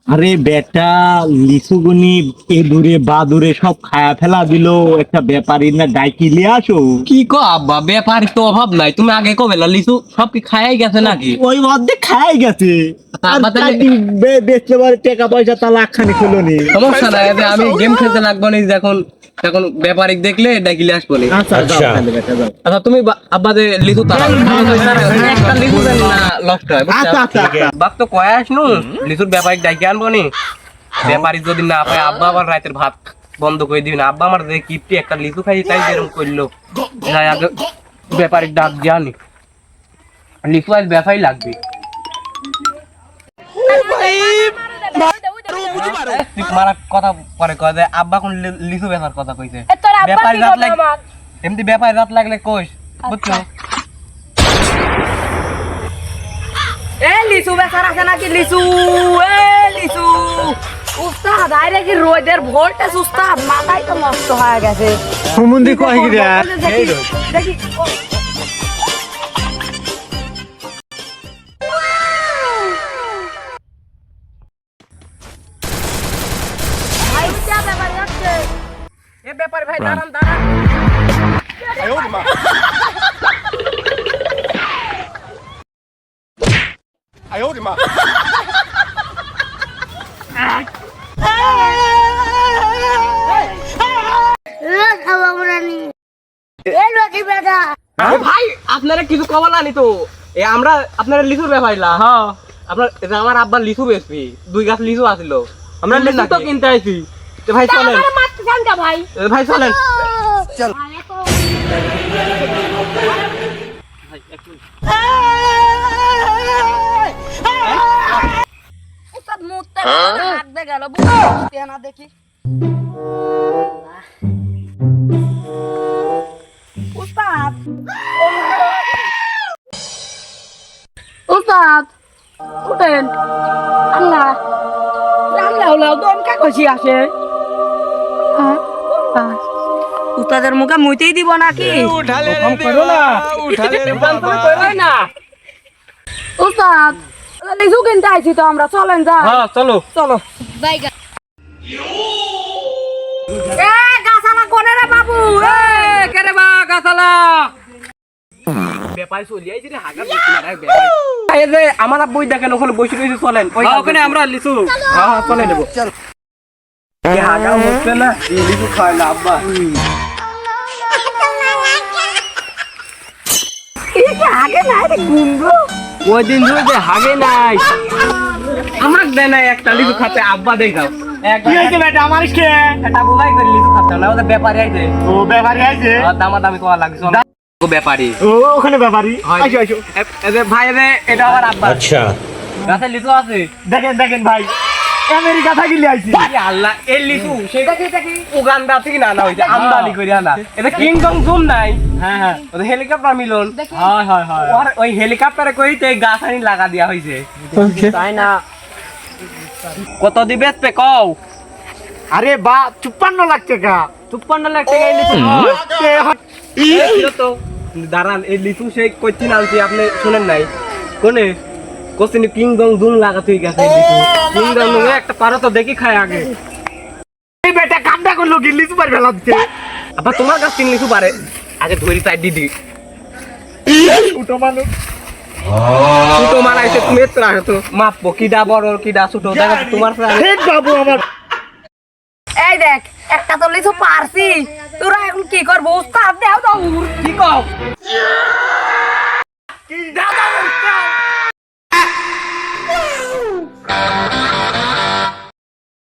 আরে বেটা, লিচুগুনি এ দূরে বা দূরে সব খায়া ফেলা দিল। একটা ব্যাপারী না ডাইকি লিয়ে আসো। কি কো আব্বা, ব্যাপারই তো অভাব নাই। তুমি আগে কবে লিচু সব কি খায়াই গেছে নাকি? ওই অর্ধেক খাই গেছে। তা আর আব্বা তাহলে চারদিন বেচতে পারে টাকা পয়সা তা লাখখানি হলো নি। সমস্যা নাই, এতে আমি গেম খেলতে লাগবো না। যখন তখন ব্যাপারিক দেখলে ডাকিলে আসবো নি। আচ্ছা যাও তাহলে বেটা যাও। আচ্ছা তুমি আব্বা যে লিচু তারা একটা লিচু দেন না নষ্ট হয়, বুঝছো? আচ্ছা আচ্ছা আচ্ছা। বাপ তো কয়ে আসনু লিচুর ব্যাপারিক ডাকি আনবো নি। ব্যাপারী যদি না পায় আব্বা আবার রাতের ভাত বন্ধ করে দিবি না। আব্বা আমার যে কিপটি একটা লিচু খাই তাই যেরকম করলো, যাই আগে ব্যাপারিক ডাক জানি। লিচু আজ ব্যাপারই লাগবে। তুই মারা কথা পরে কয় যে আব্বা কোন লিচু বেচার কথা কইছে। ব্যাপারী রাত লাগে এমনি, ব্যাপারী রাত লাগলে কইস, বুঝছো? এ লিচু বেচার আছে নাকি? লিচু লিচু উস্তাদ আরে কি রোদের ভোল্টেজ উস্তাদ, মাথাই তো নষ্ট হয়ে গেছে। হুমুন্দি কয় কি রে? দেখি দেখি ভাই যা ব্যাপার যাচ্ছে। এ ব্যাপারী ভাই দাঁড়ান দাঁড়ান। ভাই আপনারা কিছু কবল আনি তো আমরা আপনারা লিচুর ব্যাপারলা। হ্যাঁ আপনার আমার আব্বার লিচু বেচবি, 2 গাছ লিচু আছিল। আমরা লিচু তো কিনতে আইছি। তো ভাই চলেন, ভাই ভাই চলেন। উস্তাদ মুততে হাত দে গেল, বুঝতে না দেখি। উস্তাদ উস্তাদ উঠেন। আল্লাহ আল্লাহ আল্লাহ দম কা কষি আসে। উস্তাদের মুখে মুইতেই দিব নাকি? উস্তাদ লিচু কিনতে আইছি তো আমরা, চলেন যা। হ্যাঁ চলো চলো এ গাছালা কোনে রে বাবু? এ কেরে বা গাছালা ব্যাপারী চলি আইছি রে। হাগা বেশি না রে ব্যাপারী। এই যে আমার আব্বুই দেখেন ওখানে বসে রয়েছে, চলেন ওখানে আমরা লিচু। হ্যাঁ চলে নেব। চল এ হাগা হচ্ছে না, এই লিচু খায় না আব্বা। এই যে আগে নাই রে গুঙ্গো। ওই দিন ধরে যে হাগে নাই, আমার দেয় নাই একটা লিচু খাতে। আব্বা দেই যাও কি হইছে বেটা আমার কে? একটা বুলাই করে লিচু খাতে না, ওদের ব্যাপারী আইছে। ও ব্যাপারী আইছে? দামাদামি করা লাগছে ও ব্যাপারী। ও ওখানে ব্যাপারী আইসো আইসো। ভাই এটা আমার আব্বা। আচ্ছা গাছে লিচু আছে, দেখেন দেখেন ভাই, আমেরিকা থেকে লিয়ে আইছি। আল্লাহ এই লিচু সেটা কি উগান্ডা থেকে না আনা হইছে, আমদানি করে আনা। এটা কিংডম জুম নাই। হ্যাঁ হ্যাঁ ওদের হেলিকপ্টার মিলন। হয় হয় হয়। আর ওই হেলিকপ্টারে কইতে গাছ আনি লাগা দিয়া হইছে, তাই না? কত দিবে পে কও? আরে বা ৫৪ লাখ টাকা। ৫৩ লাখ টাকা এই লিচু। তো দাঁড়ান, এই লিচু সেই কইতে আনছি, আপনি শুনেন নাই? কোনে কোসিনি কিংডম জুম লাগা তুই গেছে লিচু। কিংডম একটা পারো তো দেখি খায় আগে। এই বেটা কামটা করলো কি লিচু পার ফেলা দিতে? আবার তোমার কাছ থেকে লিচু পারে আগে ধরি চাই দিদি। উঠো মানুষ। ছোট মানাইছে তুমি এত তো মাপবো কিডা বড় কিডা ছোট দেখো তোমার হেড বাবু আমার। এই দেখ একটা তো লিচু পারছি, তোরা এখন কি করবো? উস্তাদ দেও দাও। কি কও?